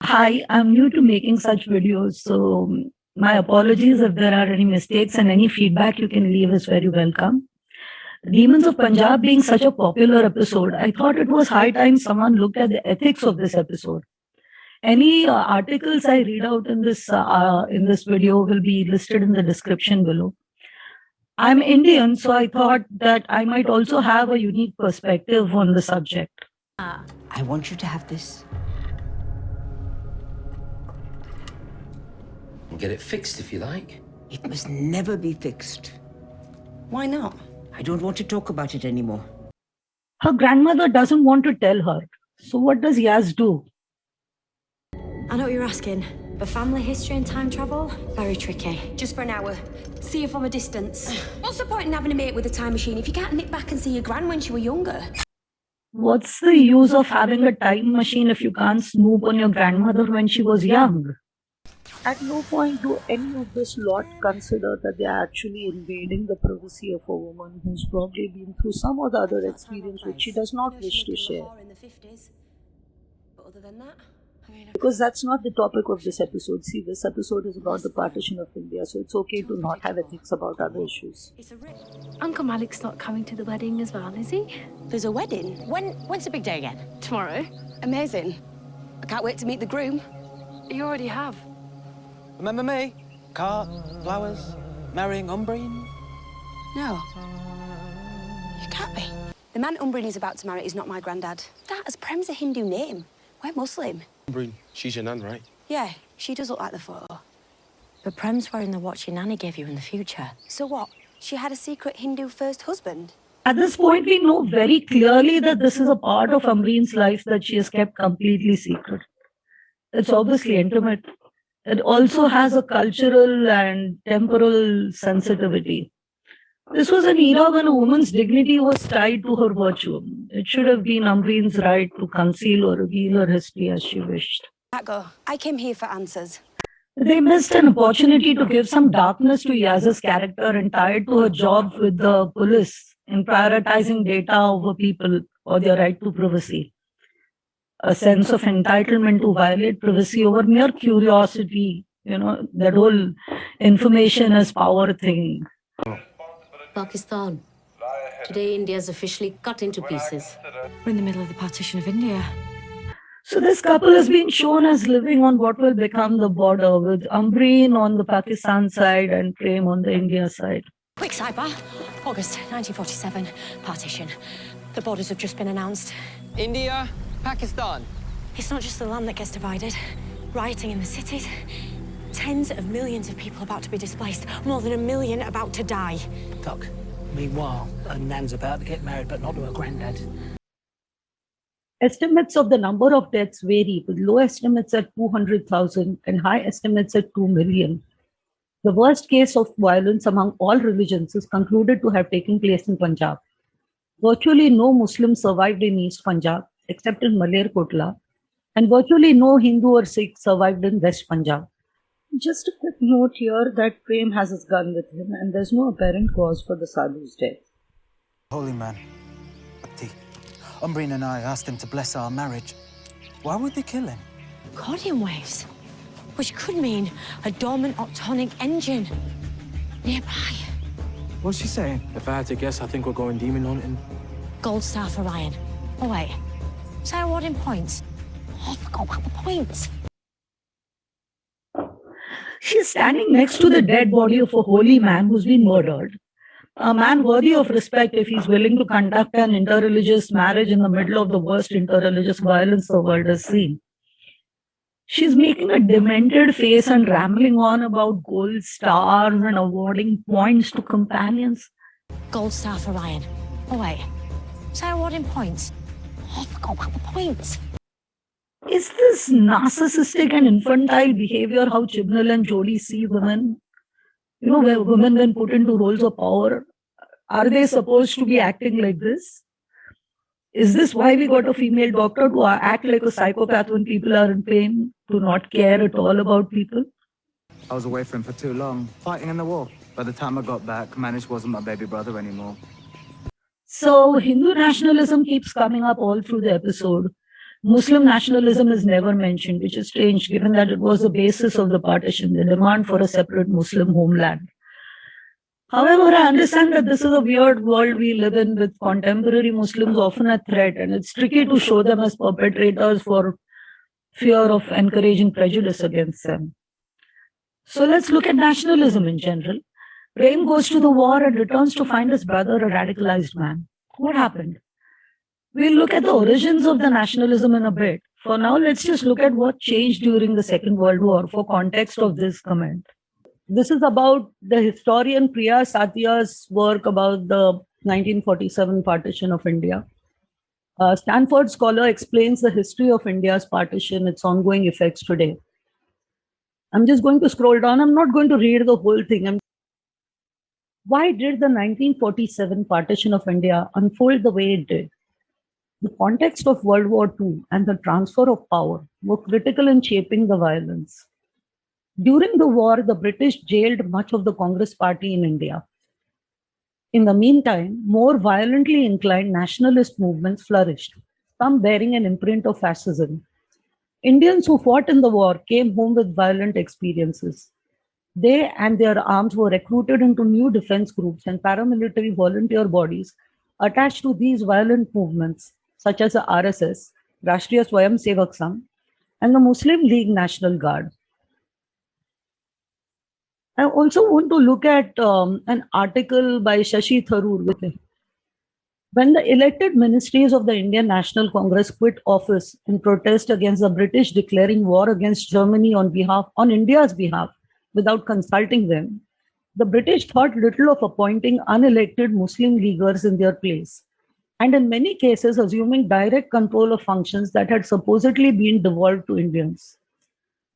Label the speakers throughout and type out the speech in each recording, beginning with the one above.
Speaker 1: Hi, I'm new to making such videos, so my apologies if there are any mistakes, and any feedback you can leave is very welcome. Demons of Punjab being such a popular episode, I thought it was high time someone looked at the ethics of this episode. Any articles I read out in this video will be listed in the description below. I'm Indian, so I thought that I might also have a unique perspective on the subject.
Speaker 2: I want you to have this.
Speaker 3: Get it fixed if you like.
Speaker 2: It must never be fixed.
Speaker 4: Why not?
Speaker 2: I don't want to talk about it anymore.
Speaker 1: Her grandmother doesn't want to tell her. So what does Yaz do?
Speaker 5: I know what you're asking, but family history and time travel, very tricky.
Speaker 4: Just for an hour. See her from a distance. What's the point in having a mate with a time machine if you can't nip back and see your gran when she were younger?
Speaker 1: What's the use of having a time machine if you can't snoop on your grandmother when she was young?
Speaker 6: At no point do any of this lot consider that they are actually invading the privacy of a woman who's probably been through some or the other experience which she does not wish to share.
Speaker 4: But other than that,
Speaker 6: Because that's not the topic of this episode. See, this episode is about the partition of India, so it's okay to not have ethics about other issues.
Speaker 5: Uncle Malik's not coming to the wedding as well, is he?
Speaker 4: there's a wedding.
Speaker 2: When's the big day again?
Speaker 5: Tomorrow.
Speaker 4: Amazing. I can't wait to meet the groom.
Speaker 5: You already have.
Speaker 7: Remember me? Cart, flowers, marrying Umbreen?
Speaker 4: No. You can't be. The man Umbreen is about to marry is not my granddad. That, as Prem's a Hindu name. We're Muslim.
Speaker 7: Umbreen, she's your nan, right?
Speaker 4: Yeah, she does look like the photo.
Speaker 5: But Prem's wearing the watch your nanny gave you in the future.
Speaker 4: So what? She had a secret Hindu first husband?
Speaker 1: At this point, we know very clearly that this is a part of Amreen's life that she has kept completely secret. It's obviously intimate. It also has a cultural and temporal sensitivity. This was an era when a woman's dignity was tied to her virtue. It should have been Amreen's right to conceal or reveal her history as she wished.
Speaker 4: That go. I came here for answers.
Speaker 1: They missed an opportunity to give some darkness to Yaz's character and tie it to her job with the police in prioritizing data over people or their right to privacy. A sense of entitlement to violate privacy over mere curiosity, that whole information as power thing.
Speaker 8: Pakistan. Today, India's officially cut into pieces.
Speaker 5: We're in the middle of the partition of India.
Speaker 1: So this couple has been shown as living on what will become the border, with Ambreen on the Pakistan side and Prem on the India side.
Speaker 5: Quick sidebar. August 1947, partition. The borders have just been announced.
Speaker 7: India, Pakistan.
Speaker 5: It's not just the land that gets divided. Rioting in the cities. Tens of millions of people about to be displaced. More than 1 million about to die.
Speaker 9: Doc, meanwhile, her nan's about to get married, but not to her granddad.
Speaker 1: Estimates of the number of deaths vary, with low estimates at 200,000 and high estimates at 2 million. The worst case of violence among all religions is concluded to have taken place in Punjab. Virtually no Muslims survived in East Punjab, except in Malerkotla, and virtually no Hindu or Sikh survived in West Punjab.
Speaker 6: Just a quick note here that Prem has his gun with him and there's no apparent cause for the sadhu's death.
Speaker 10: Holy man, Bhakti. Umbreen and I asked him to bless our marriage. Why would they kill him?
Speaker 5: Accordion waves. Which could mean a dormant octonic engine nearby.
Speaker 7: What's she saying? If I had to guess, I think we're going demon hunting.
Speaker 5: Gold star for Ryan. Oh wait, is that awarding points? Oh, I forgot about the points.
Speaker 1: She's standing next to the dead body of a holy man who's been murdered. A man worthy of respect if he's willing to conduct an interreligious marriage in the middle of the worst interreligious violence the world has seen. She's making a demented face and rambling on about gold stars and awarding points to companions.
Speaker 5: Gold star for Ryan. Oh wait, is that awarding points? Oh, I forgot about the points.
Speaker 1: Is this narcissistic and infantile behavior how Chibnall and Jodie see women? Where women when put into roles of power, are they supposed to be acting like this? Is this why we got a female doctor to act like a psychopath when people are in pain, to not care at all about people?
Speaker 10: I was away from him for too long, fighting in the war. By the time I got back, Manish wasn't my baby brother anymore.
Speaker 1: So Hindu nationalism keeps coming up all through the episode. Muslim nationalism is never mentioned, which is strange given that it was the basis of the partition, the demand for a separate Muslim homeland. However, I understand that this is a weird world we live in with contemporary Muslims often a threat, and it's tricky to show them as perpetrators for fear of encouraging prejudice against them. So let's look at nationalism in general. Prem goes to the war and returns to find his brother a radicalized man. What happened? We'll look at the origins of the nationalism in a bit. For now, let's just look at what changed during the Second World War for context of this comment. This is about the historian Priya Satya's work about the 1947 partition of India. A Stanford scholar explains the history of India's partition, its ongoing effects today. I'm just going to scroll down. I'm not going to read the whole thing. Why did the 1947 partition of India unfold the way it did? The context of World War II and the transfer of power were critical in shaping the violence. During the war, the British jailed much of the Congress Party in India. In the meantime, more violently inclined nationalist movements flourished, some bearing an imprint of fascism. Indians who fought in the war came home with violent experiences. They and their arms were recruited into new defense groups and paramilitary volunteer bodies attached to these violent movements, such as the RSS, Rashtriya Swayamsevak Sangh, and the Muslim League National Guard. I also want to look at an article by Shashi Tharoor. When the elected ministries of the Indian National Congress quit office in protest against the British declaring war against Germany on India's behalf without consulting them, the British thought little of appointing unelected Muslim leaguers in their place, and in many cases assuming direct control of functions that had supposedly been devolved to Indians.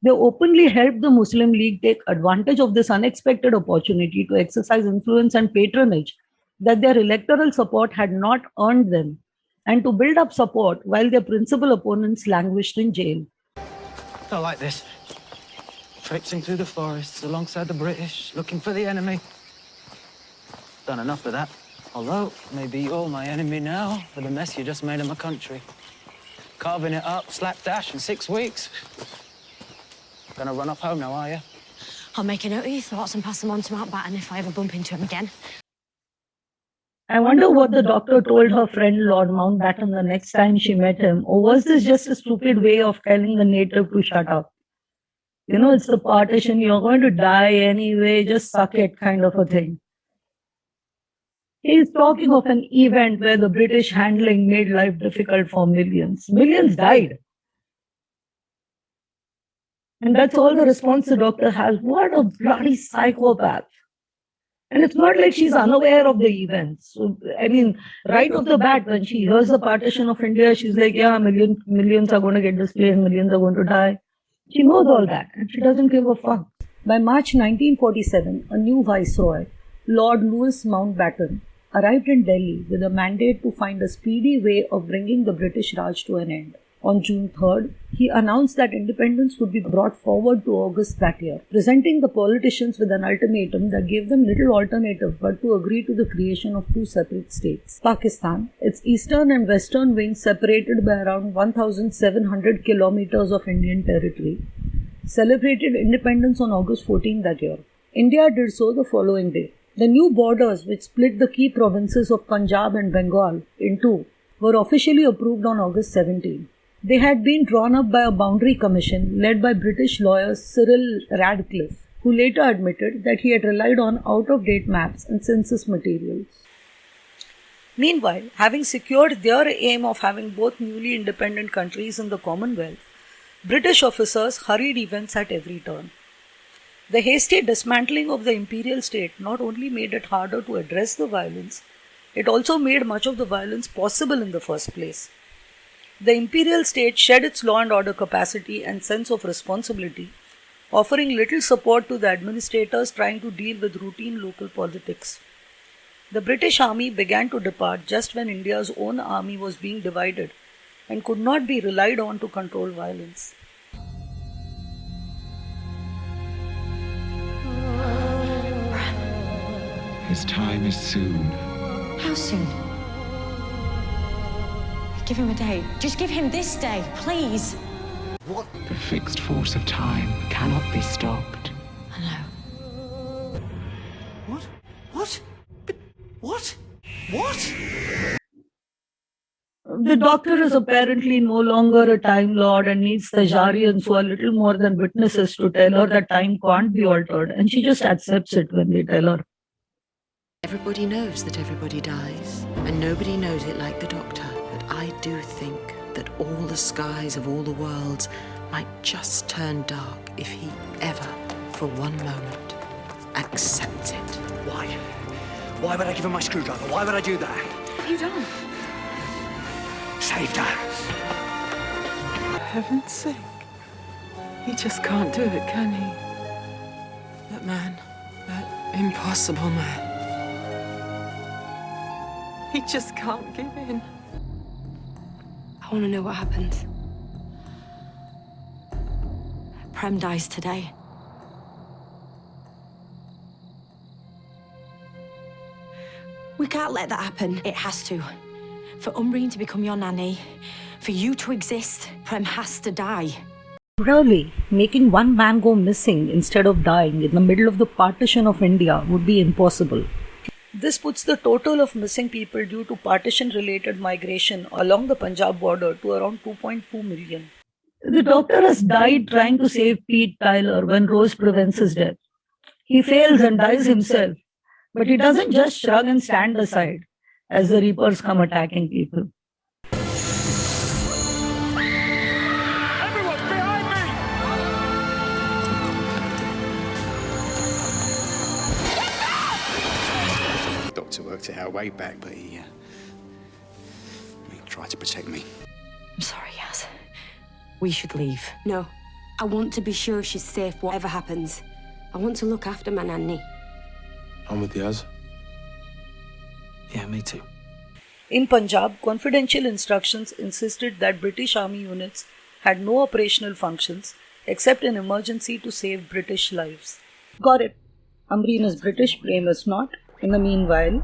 Speaker 1: They openly helped the Muslim League take advantage of this unexpected opportunity to exercise influence and patronage that their electoral support had not earned them, and to build up support while their principal opponents languished in jail.
Speaker 7: I like this. Traipsing through the forests alongside the British, looking for the enemy. Done enough of that. Although, maybe you're my enemy now for the mess you just made of my country. Carving it up, slapdash in 6 weeks. Gonna run off home now, are you?
Speaker 5: I'll make a note of your thoughts and pass them on to Mountbatten if I ever bump into him again.
Speaker 1: I wonder what the doctor told her friend Lord Mountbatten the next time she met him, or was this just a stupid way of telling the native to shut up? You know, it's the partition, you're going to die anyway, just suck it kind of a thing. He's talking of an event where the British handling made life difficult for millions. Millions died. And that's all the response the doctor has. What a bloody psychopath. And it's not like she's unaware of the events. So, I mean, right off the bat, when she hears the partition of India, she's like, yeah, millions are going to get displaced, millions are going to die. She knows all that, and she doesn't give a fuck. By March 1947, a new viceroy, Lord Louis Mountbatten, arrived in Delhi with a mandate to find a speedy way of bringing the British Raj to an end. On June 3rd, he announced that independence would be brought forward to August that year, presenting the politicians with an ultimatum that gave them little alternative but to agree to the creation of two separate states. Pakistan, its eastern and western wings separated by around 1,700 kilometers of Indian territory, celebrated independence on August 14 that year. India did so the following day. The new borders, which split the key provinces of Punjab and Bengal in two, were officially approved on August 17. They had been drawn up by a boundary commission led by British lawyer Cyril Radcliffe, who later admitted that he had relied on out-of-date maps and census materials. Meanwhile, having secured their aim of having both newly independent countries in the Commonwealth, British officers hurried events at every turn. The hasty dismantling of the imperial state not only made it harder to address the violence, it also made much of the violence possible in the first place. The imperial state shed its law and order capacity and sense of responsibility, offering little support to the administrators trying to deal with routine local politics. The British army began to depart just when India's own army was being divided and could not be relied on to control violence.
Speaker 11: His time is soon.
Speaker 2: How soon?
Speaker 5: Give him a day. Just give him this day, please.
Speaker 11: The fixed force of time cannot be stopped.
Speaker 5: I know.
Speaker 3: What? What? But what? What?
Speaker 1: The Doctor is apparently no longer a Time Lord and needs the Jarians, who are little more than witnesses, to tell her that time can't be altered, and she just accepts it when they tell her.
Speaker 12: Everybody knows that everybody dies, and nobody knows it like the Doctor. But I do think that all the skies of all the worlds might just turn dark if he ever, for one moment, accepts it.
Speaker 3: Why? Why would I give him my screwdriver? Why would I do that?
Speaker 5: What have you done?
Speaker 3: Saved her.
Speaker 7: For heaven's sake. He just can't do it, can he? That man, that impossible man. He just can't give in.
Speaker 5: I want to know what happened. Prem dies today. We can't let that happen. It has to. For Umbreen to become your nanny, for you to exist, Prem has to die.
Speaker 6: Really, making one man go missing instead of dying in the middle of the partition of India would be impossible. This puts the total of missing people due to partition-related migration along the Punjab border to around 2.2 million.
Speaker 1: The Doctor has died trying to save Pete Tyler when Rose prevents his death. He fails and dies himself, but he doesn't just shrug and stand aside as the Reapers come attacking people.
Speaker 3: Everyone, behind me!
Speaker 13: The Doctor worked it out way back, but he tried to protect me.
Speaker 5: I'm sorry, Yaz. We should leave.
Speaker 4: No. I want to be sure she's safe, whatever happens. I want to look after my nanny.
Speaker 3: I'm with Yaz.
Speaker 9: Yeah, me too.
Speaker 6: In Punjab, confidential instructions insisted that British Army units had no operational functions except in emergency to save British lives. Got it. Umbreen is British, Prem is not. In the meanwhile,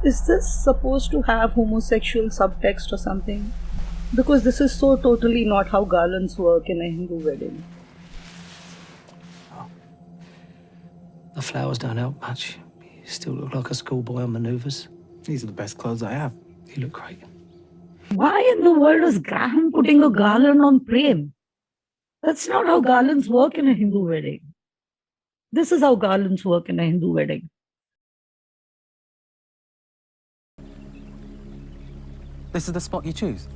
Speaker 6: is this supposed to have homosexual subtext or something? Because this is so totally not how garlands work in a Hindu wedding.
Speaker 9: Oh. The flowers don't help much. You still look like a schoolboy on manoeuvres.
Speaker 10: These are the best clothes I have.
Speaker 9: You look great.
Speaker 1: Why in the world is Graham putting a garland on Prem? That's not how garlands work in a Hindu wedding. This is how garlands work in a Hindu wedding.
Speaker 10: This is the spot you choose?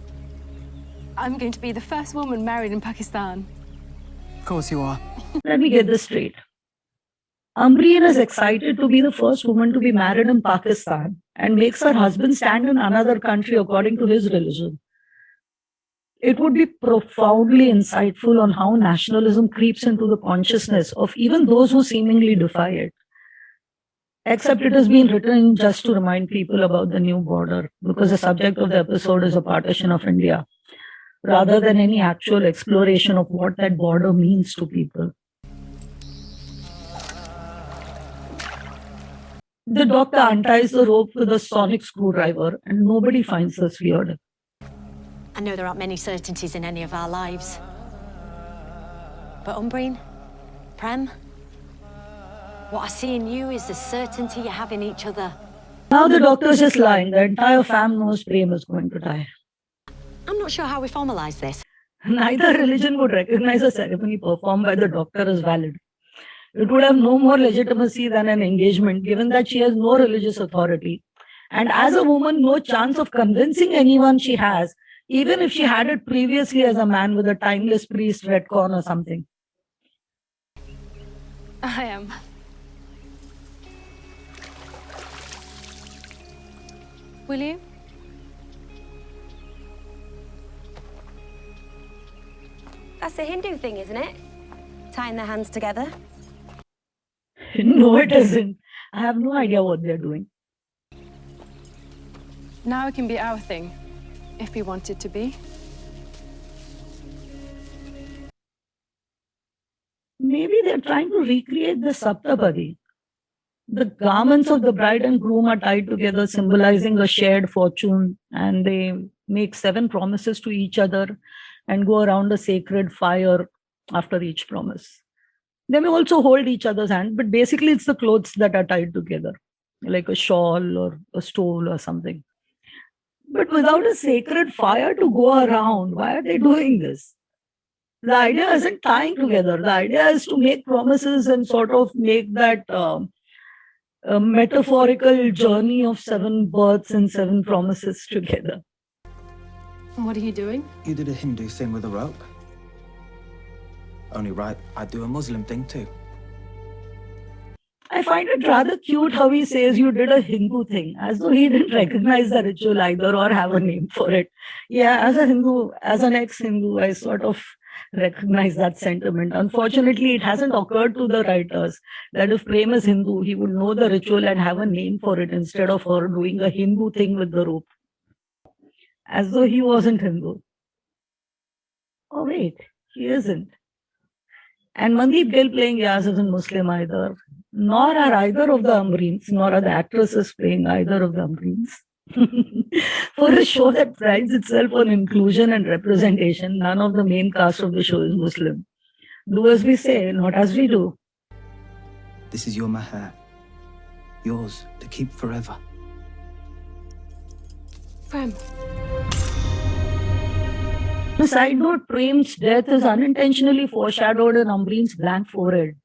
Speaker 5: I'm going to be the first woman married in Pakistan.
Speaker 10: Of course you are.
Speaker 1: Let me get this straight. Umbreen is excited to be the first woman to be married in Pakistan and makes her husband stand in another country according to his religion. It would be profoundly insightful on how nationalism creeps into the consciousness of even those who seemingly defy it. Except it has been written just to remind people about the new border, because the subject of the episode is a partition of India, rather than any actual exploration of what that border means to people. The Doctor unties the rope with a sonic screwdriver, and nobody finds this weird.
Speaker 5: I know there aren't many certainties in any of our lives. But Umbreen, Prem, what I see in you is the certainty you have in each other.
Speaker 1: Now the Doctor's just lying. The entire fam knows Prem is going to die.
Speaker 5: I'm not sure how we formalise this.
Speaker 1: Neither religion would recognize a ceremony performed by the Doctor as valid. It would have no more legitimacy than an engagement, given that she has no religious authority. And as a woman, no chance of convincing anyone she has, even if she had it previously as a man with a timeless priest retcon or something.
Speaker 5: I am. Will you?
Speaker 4: That's a Hindu thing, isn't it? Tying their hands together.
Speaker 1: No, it isn't. I have no idea what they're doing.
Speaker 5: Now it can be our thing, if we want it to be.
Speaker 1: Maybe they're trying to recreate the Saptapadi. The garments of the bride and groom are tied together, symbolizing a shared fortune, and they make 7 promises to each other and go around a sacred fire after each promise. They may also hold each other's hand, but basically it's the clothes that are tied together, like a shawl or a stole or something. But without a sacred fire to go around, why are they doing this? The idea isn't tying together. The idea is to make promises and sort of make that a metaphorical journey of 7 births and 7 promises together.
Speaker 14: What are you doing?
Speaker 10: You did a Hindu thing with a rope. Only right, I'd do a Muslim thing too.
Speaker 1: I find it rather cute how he says you did a Hindu thing, as though he didn't recognize the ritual either or have a name for it. Yeah, as a Hindu, as an ex-Hindu, I sort of recognize that sentiment. Unfortunately, it hasn't occurred to the writers that if Prem is Hindu, he would know the ritual and have a name for it instead of her doing a Hindu thing with the rope. As though he wasn't Hindu. Oh wait, he isn't. And Mandeep Gill playing Yaz isn't Muslim either. Nor are either of the Amreens, nor are the actresses playing either of the Amreens. For a show that prides itself on inclusion and representation, none of the main cast of the show is Muslim. Do as we say, not as we do.
Speaker 10: This is your maher. Yours to keep forever.
Speaker 14: Prem.
Speaker 1: On a side note, Prem's death is unintentionally foreshadowed in Amreen's blank forehead.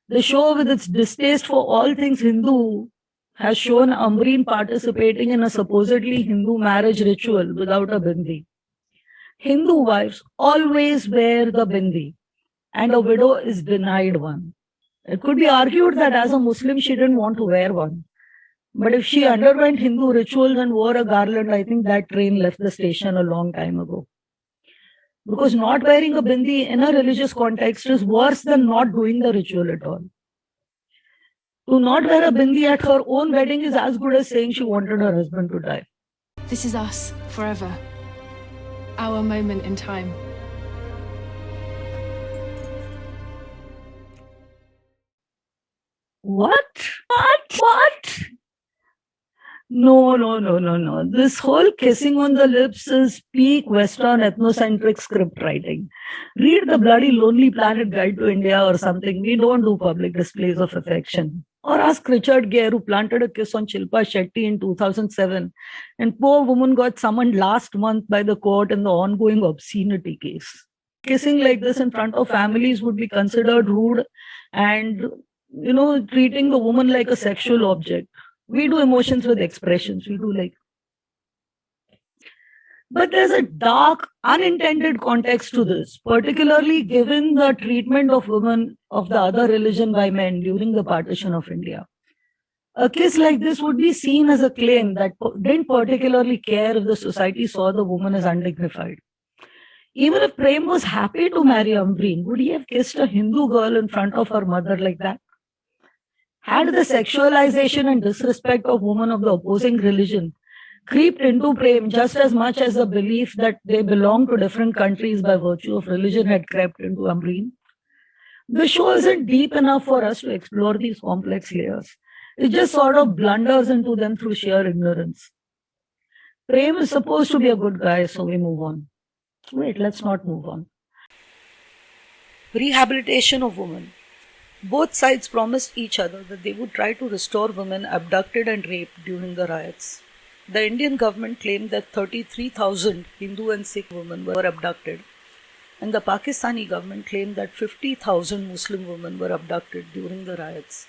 Speaker 1: The show, with its distaste for all things Hindu, has shown Amreen participating in a supposedly Hindu marriage ritual without a bindi. Hindu wives always wear the bindi, and a widow is denied one. It could be argued that as a Muslim, she didn't want to wear one. But if she underwent Hindu rituals and wore a garland, I think that train left the station a long time ago. Because not wearing a bindi in a religious context is worse than not doing the ritual at all. To not wear a bindi at her own wedding is as good as saying she wanted her husband to die.
Speaker 14: This is us, forever. Our moment in time.
Speaker 1: What? What? No. This whole kissing on the lips is peak Western ethnocentric script writing. Read the bloody Lonely Planet Guide to India or something. We don't do public displays of affection. Or ask Richard Gere, who planted a kiss on Shilpa Shetty in 2007, and poor woman got summoned last month by the court in the ongoing obscenity case. Kissing like this in front of families would be considered rude and, treating the woman like a sexual object. We do emotions with expressions. We do like. But there's a dark, unintended context to this, particularly given the treatment of women of the other religion by men during the partition of India. A kiss like this would be seen as a claim that didn't particularly care if the society saw the woman as undignified. Even if Prem was happy to marry Ambreen, would he have kissed a Hindu girl in front of her mother like that? Had the sexualization and disrespect of women of the opposing religion creeped into Prem just as much as the belief that they belong to different countries by virtue of religion had crept into Amreen? The show isn't deep enough for us to explore these complex layers. It just sort of blunders into them through sheer ignorance. Prem is supposed to be a good guy, so we move on. Wait, let's not move on.
Speaker 6: Rehabilitation of women. Both sides promised each other that they would try to restore women abducted and raped during the riots. The Indian government claimed that 33,000 Hindu and Sikh women were abducted, and the Pakistani government claimed that 50,000 Muslim women were abducted during the riots.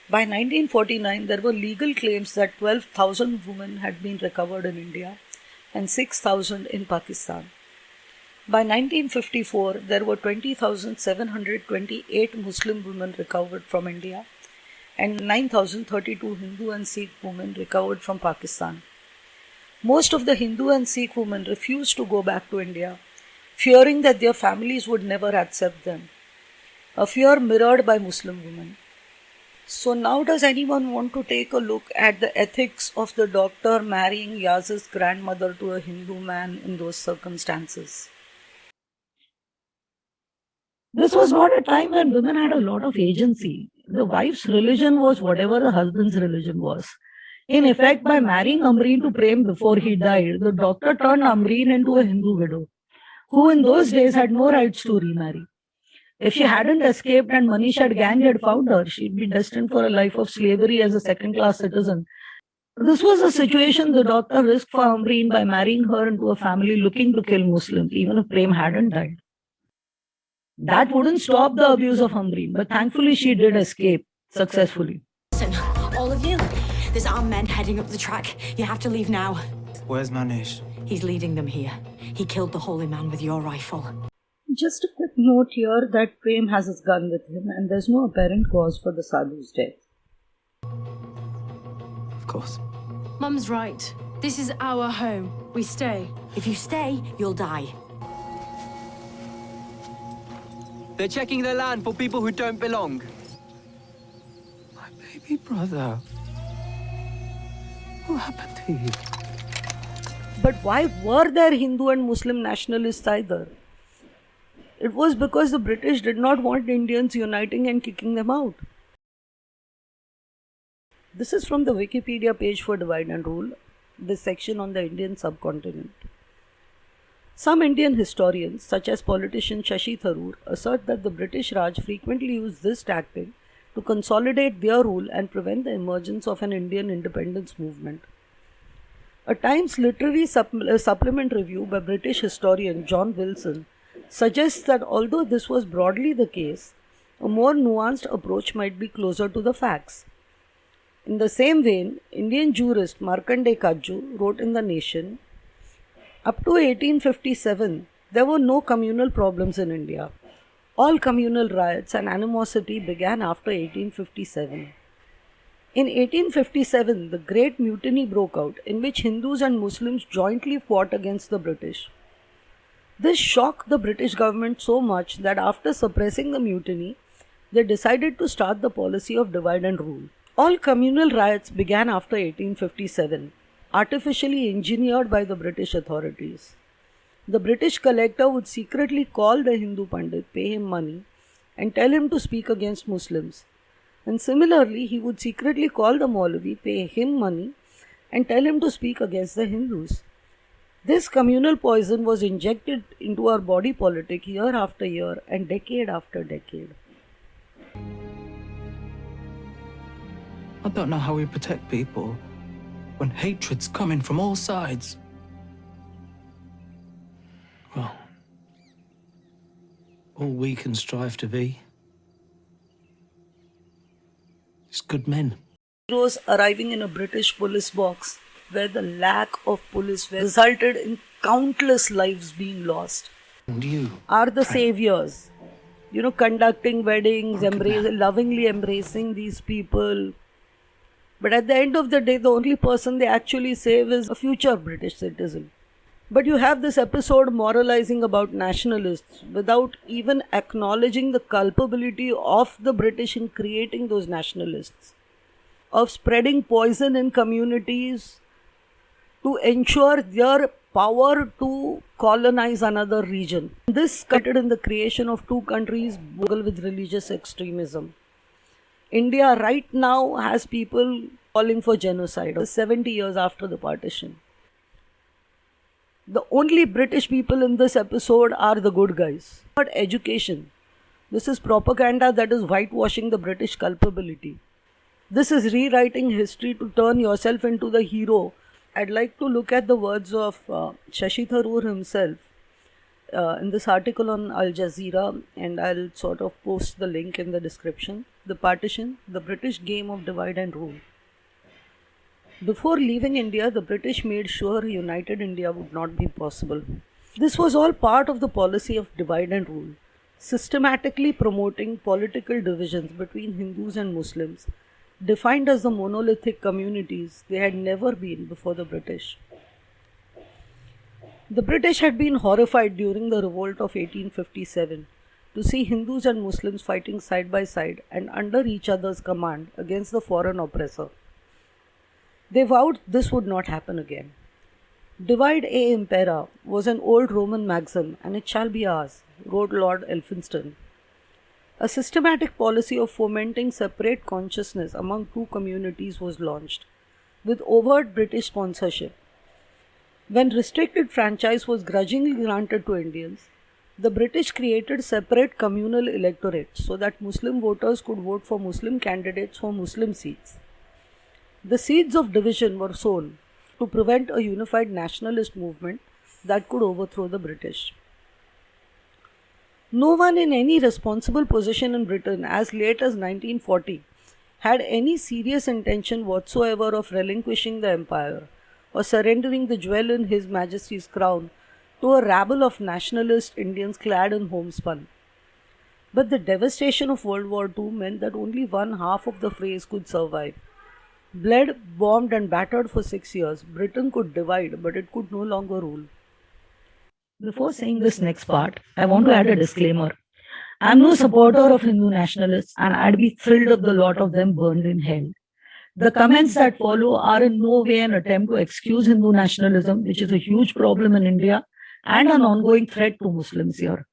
Speaker 6: By 1949, there were legal claims that 12,000 women had been recovered in India and 6,000 in Pakistan. By 1954, there were 20,728 Muslim women recovered from India and 9,032 Hindu and Sikh women recovered from Pakistan. Most of the Hindu and Sikh women refused to go back to India, fearing that their families would never accept them, a fear mirrored by Muslim women. So now does anyone want to take a look at the ethics of the doctor marrying Yaz's grandmother to a Hindu man in those circumstances?
Speaker 1: This was not a time when women had a lot of agency. The wife's religion was whatever the husband's religion was. In effect, by marrying Amreen to Prem before he died, the doctor turned Amreen into a Hindu widow, who in those days had no rights to remarry. If she hadn't escaped and Manish gang had found her, she'd be destined for a life of slavery as a second-class citizen. This was a situation the doctor risked for Amreen by marrying her into a family looking to kill Muslims, even if Prem hadn't died. That wouldn't stop the abuse of Amreen, but thankfully she did escape successfully.
Speaker 5: Listen, all of you, there's armed men heading up the track. You have to leave now.
Speaker 10: Where's Manish?
Speaker 5: He's leading them here. He killed the holy man with your rifle.
Speaker 6: Just a quick note here that Prem has his gun with him and there's no apparent cause for the sadhu's death.
Speaker 10: Of course.
Speaker 14: Mum's right. This is our home. We stay.
Speaker 5: If you stay, you'll die.
Speaker 3: They're checking their land for people who don't belong.
Speaker 9: My baby brother. What happened to you?
Speaker 6: But why were there Hindu and Muslim nationalists either? It was because the British did not want Indians uniting and kicking them out. This is from the Wikipedia page for Divide and Rule, this section on the Indian subcontinent. Some Indian historians, such as politician Shashi Tharoor, assert that the British Raj frequently used this tactic to consolidate their rule and prevent the emergence of an Indian independence movement. A Times literary supplement review by British historian John Wilson suggests that although this was broadly the case, a more nuanced approach might be closer to the facts. In the same vein, Indian jurist Markandeya Kajju wrote in The Nation, up to 1857, there were no communal problems in India. All communal riots and animosity began after 1857. In 1857, the Great Mutiny broke out, in which Hindus and Muslims jointly fought against the British. This shocked the British government so much that after suppressing the mutiny, they decided to start the policy of divide and rule. All communal riots began after 1857. Artificially engineered by the British authorities. The British collector would secretly call the Hindu Pandit, pay him money, and tell him to speak against Muslims. And similarly, he would secretly call the Maulvi, pay him money, and tell him to speak against the Hindus. This communal poison was injected into our body politic year after year and decade after decade.
Speaker 9: I don't know how we protect people when hatred's coming from all sides. Well, all we can strive to be is good men.
Speaker 6: Heroes arriving in a British police box where the lack of police resulted in countless lives being lost.
Speaker 9: And you
Speaker 6: are the saviors. Conducting weddings, lovingly embracing these people. But at the end of the day, the only person they actually save is a future British citizen. But you have this episode moralizing about nationalists without even acknowledging the culpability of the British in creating those nationalists, of spreading poison in communities to ensure their power to colonize another region. This resulted in the creation of two countries with religious extremism. India right now has people calling for genocide 70 years after the partition. The only British people in this episode are the good guys. Not education. This is propaganda that is whitewashing the British culpability. This is rewriting history to turn yourself into the hero. I'd like to look at the words of Shashi Tharoor himself in this article on Al Jazeera, and I'll sort of post the link in the description. The Partition, the British Game of Divide and Rule. Before leaving India, the British made sure a united India would not be possible. This was all part of the policy of divide and rule, systematically promoting political divisions between Hindus and Muslims, defined as the monolithic communities they had never been before the British. The British had been horrified during the revolt of 1857 to see Hindus and Muslims fighting side by side and under each other's command against the foreign oppressor. They vowed this would not happen again. Divide e impera was an old Roman maxim, and it shall be ours, wrote Lord Elphinstone. A systematic policy of fomenting separate consciousness among two communities was launched, with overt British sponsorship. When restricted franchise was grudgingly granted to Indians, the British created separate communal electorates so that Muslim voters could vote for Muslim candidates for Muslim seats. The seeds of division were sown to prevent a unified nationalist movement that could overthrow the British. No one in any responsible position in Britain as late as 1940 had any serious intention whatsoever of relinquishing the empire or surrendering the jewel in His Majesty's crown to a rabble of nationalist Indians clad in homespun. But the devastation of World War II meant that only one half of the phrase could survive. Bled, bombed and battered for 6 years, Britain could divide, but it could no longer rule.
Speaker 1: Before saying this next part, I want to add a disclaimer. I'm no supporter of Hindu nationalists, and I'd be thrilled if the lot of them burned in hell. The comments that follow are in no way an attempt to excuse Hindu nationalism, which is a huge problem in India and an ongoing threat to Muslims here.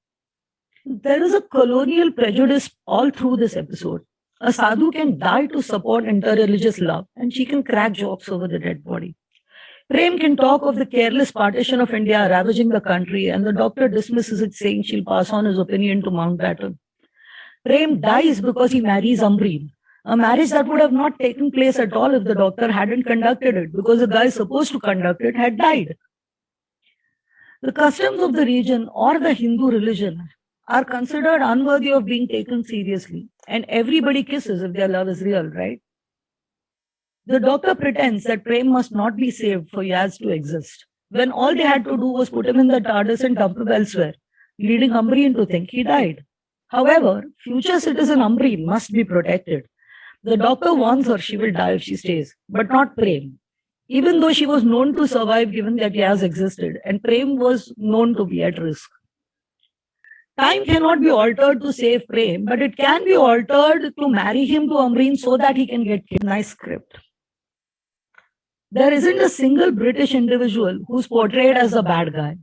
Speaker 1: There is a colonial prejudice all through this episode. A sadhu can die to support interreligious love, and she can crack jokes over the dead body. Prem can talk of the careless partition of India ravaging the country, and the doctor dismisses it, saying she'll pass on his opinion to Mountbatten. Prem dies because he marries Amreen, a marriage that would have not taken place at all if the doctor hadn't conducted it, because the guy supposed to conduct it had died. The customs of the region or the Hindu religion are considered unworthy of being taken seriously, and everybody kisses if their love is real, right? The doctor pretends that Prem must not be saved for Yaz to exist, when all they had to do was put him in the TARDIS and dump him elsewhere, leading Amreen to think he died. However, future citizen Amreen must be protected. The doctor warns her she will die if she stays, but not Prem, even though she was known to survive given that Yaz existed, and Prem was known to be at risk. Time cannot be altered to save Prem, but it can be altered to marry him to Amreen so that he can get killed. Nice script. There isn't a single British individual who's portrayed as a bad guy.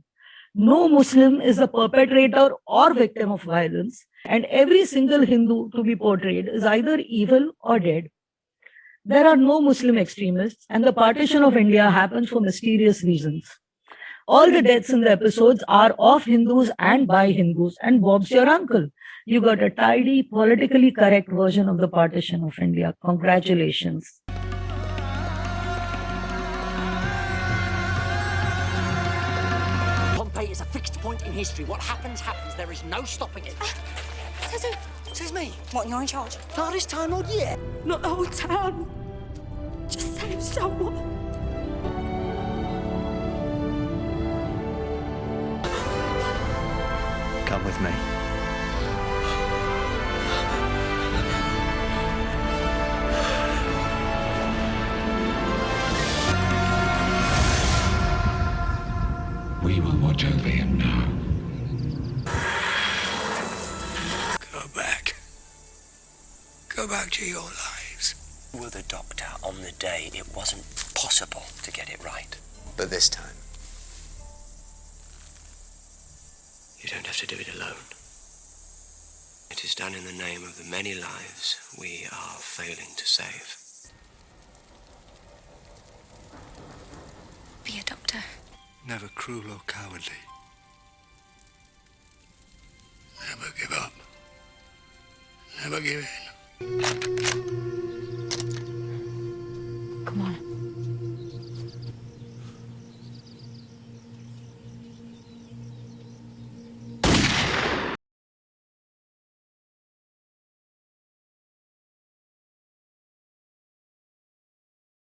Speaker 1: No Muslim is a perpetrator or victim of violence, and every single Hindu to be portrayed is either evil or dead. There are no Muslim extremists, and the partition of India happens for mysterious reasons. All the deaths in the episodes are of Hindus and by Hindus, and Bob's your uncle. You got a tidy, politically correct version of the partition of India. Congratulations.
Speaker 3: Pompeii is a fixed point in history. What happens, happens. There is no stopping it.
Speaker 4: Says who?
Speaker 3: Says me.
Speaker 4: What, and you're in charge?
Speaker 3: Not this time, Lord, yeah.
Speaker 4: Not the whole town. Just save someone.
Speaker 3: Come with me.
Speaker 11: We will watch over him now.
Speaker 15: Go back. Go back to your lives.
Speaker 16: With the doctor on the day it wasn't possible to get it right.
Speaker 13: But this time,
Speaker 16: You don't have to do it alone. It is done in the name of the many lives we are failing to save.
Speaker 4: Be a doctor.
Speaker 15: Never cruel or cowardly. Never give up. Never give in.